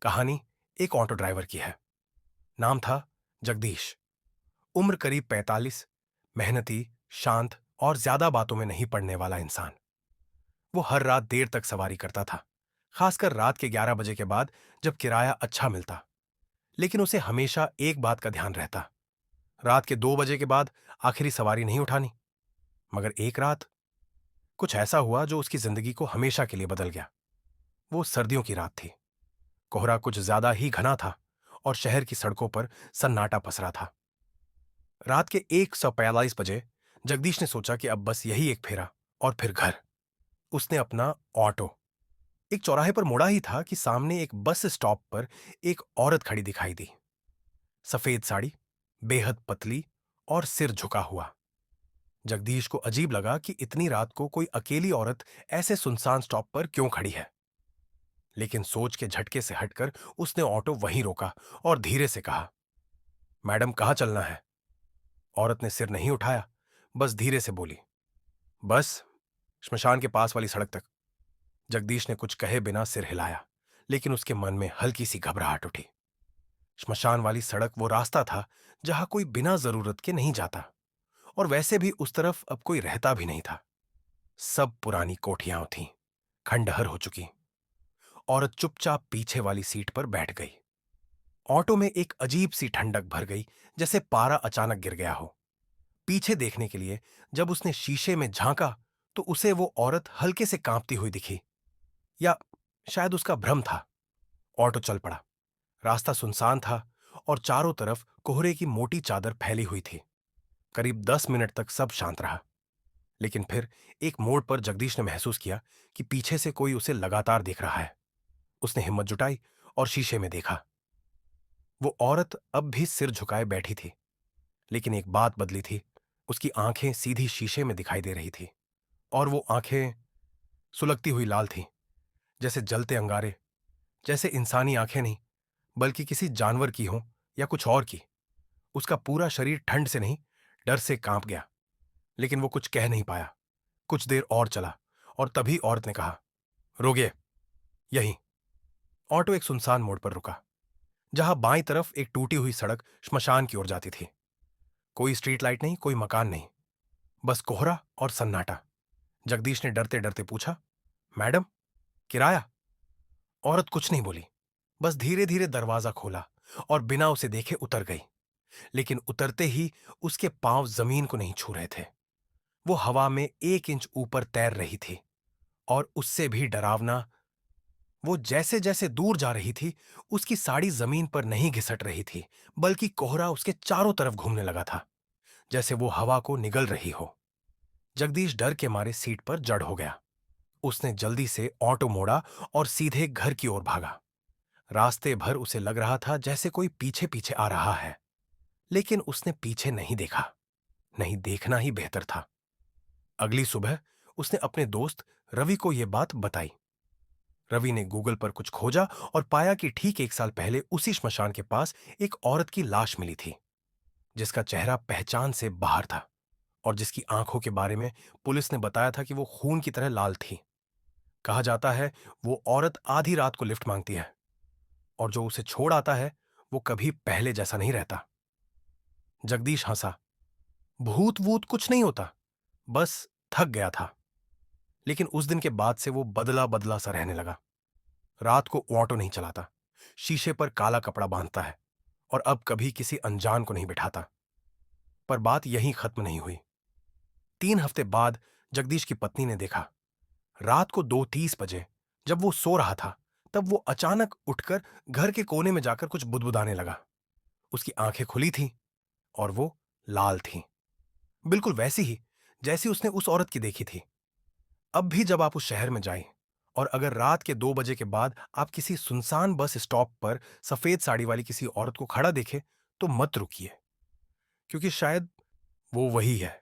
कहानी एक auto driver की है। नाम था जगदीश। उम्र करीब 45। मेहनती, शांत और ज्यादा बातों में नहीं पड़ने वाला इंसान। वो हर रात देर तक सवारी करता था, खासकर रात के 11 बजे के बाद, जब किराया अच्छा मिलता। लेकिन उसे हमेशा एक बात का ध्यान रहता, रात के 2 बजे के बाद आखिरी सवारी नहीं उठानी। मगर एक रात कुछ ऐसा हुआ जो उसकी जिंदगी को हमेशा के लिए बदल गया। वो सर्दियों की रात थी। कोहरा कुछ ज्यादा ही घना था और शहर की सड़कों पर सन्नाटा पसरा था। रात के 1:45 बजे जगदीश ने सोचा कि अब बस यही एक फेरा और फिर घर। उसने अपना ऑटो एक चौराहे पर मोड़ा ही था कि सामने एक बस स्टॉप पर एक औरत खड़ी दिखाई दी। सफेद साड़ी, बेहद पतली और सिर झुका हुआ। जगदीश को अजीब लगा कि इतनी रात को कोई अकेली औरत ऐसे सुनसान स्टॉप पर क्यों खड़ी है। लेकिन सोच के झटके से हटकर उसने ऑटो वहीं रोका और धीरे से कहा, मैडम कहाँ चलना है? औरत ने सिर नहीं उठाया, बस धीरे से बोली, बस श्मशान के पास वाली सड़क तक। जगदीश ने कुछ कहे बिना सिर हिलाया, लेकिन उसके मन में हल्की सी घबराहट उठी। श्मशान वाली सड़क वो रास्ता था जहां कोई बिना जरूरत के नहीं जाता, और वैसे भी उस तरफ अब कोई रहता भी नहीं था। सब पुरानी कोठियां थीं, खंडहर हो चुकी। औरत चुपचाप पीछे वाली सीट पर बैठ गई। ऑटो में एक अजीब सी ठंडक भर गई, जैसे पारा अचानक गिर गया हो। पीछे देखने के लिए जब उसने शीशे में झांका, तो उसे वो औरत हल्के से कांपती हुई दिखी। या शायद उसका भ्रम था। ऑटो चल पड़ा। रास्ता सुनसान था और चारों तरफ कोहरे की मोटी चादर फैली हुई थी। करीब 10 मिनट तक सब शांत रहा। लेकिन फिर एक मोड़ पर जगदीश ने महसूस किया कि पीछे से कोई उसे लगातार देख रहा है। उसने हिम्मत जुटाई और शीशे में देखा। वो औरत अब भी सिर झुकाए बैठी थी, लेकिन एक बात बदली थी। उसकी आंखें सीधी शीशे में दिखाई दे रही थी, और वो आंखें सुलगती हुई लाल थीं, जैसे जलते अंगारे। जैसे इंसानी आंखें नहीं, बल्कि किसी जानवर की हों या कुछ और की। उसका पूरा शरीर ठंड से नहीं, डर से कांप गया। लेकिन वो कुछ कह नहीं पाया। कुछ देर और चला, और तभी औरत ने कहा, रोगिए, यहीं। ऑटो एक सुनसान मोड़ पर रुका, जहां बाईं तरफ एक टूटी हुई सड़क श्मशान की ओर जाती थी। कोई स्ट्रीट लाइट नहीं, कोई मकान नहीं, बस कोहरा और सन्नाटा। जगदीश ने डरते डरते पूछा, मैडम, किराया? औरत कुछ नहीं बोली, बस धीरे धीरे दरवाजा खोला और बिना उसे देखे उतर गई। लेकिन उतरते ही उसके पांव जमीन को नहीं छू रहे थे। वो हवा में 1 इंच ऊपर तैर रही थी। और उससे भी डरावना, वो जैसे जैसे दूर जा रही थी, उसकी साड़ी जमीन पर नहीं घिसट रही थी, बल्कि कोहरा उसके चारों तरफ घूमने लगा था, जैसे वो हवा को निगल रही हो। जगदीश डर के मारे सीट पर जड़ हो गया। उसने जल्दी से ऑटो मोड़ा और सीधे घर की ओर भागा। रास्ते भर उसे लग रहा था जैसे कोई पीछे पीछे आ रहा है, लेकिन उसने पीछे नहीं देखा। नहीं देखना ही बेहतर था। अगली सुबह उसने अपने दोस्त रवि को यह बात बताई। रवि ने गूगल पर कुछ खोजा और पाया कि ठीक 1 साल पहले उसी श्मशान के पास एक औरत की लाश मिली थी, जिसका चेहरा पहचान से बाहर था, और जिसकी आंखों के बारे में पुलिस ने बताया था कि वो खून की तरह लाल थी। कहा जाता है वो औरत आधी रात को लिफ्ट मांगती है, और जो उसे छोड़ आता है वो कभी पहले जैसा नहीं रहता। जगदीश हंसा। भूत वूत कुछ नहीं होता, बस थक गया था। लेकिन उस दिन के बाद से वो बदला बदला सा रहने लगा। रात को ऑटो नहीं चलाता, शीशे पर काला कपड़ा बांधता है, और अब कभी किसी अनजान को नहीं बिठाता। पर बात यहीं खत्म नहीं हुई। 3 हफ्ते बाद जगदीश की पत्नी ने देखा, रात को 2:30 बजे, जब वो सो रहा था, तब वो अचानक उठकर घर के कोने में जाकर कुछ बुदबुदाने लगा। उसकी आंखें खुली थीं, और वो लाल थीं, बिल्कुल वैसी ही जैसी उसने उस औरत की देखी थी। अब भी जब आप उस शहर में जाएं, और अगर रात के 2 बजे के बाद आप किसी सुनसान बस स्टॉप पर सफेद साड़ी वाली किसी औरत को खड़ा देखें, तो मत रुकिए, क्योंकि शायद वो वही है।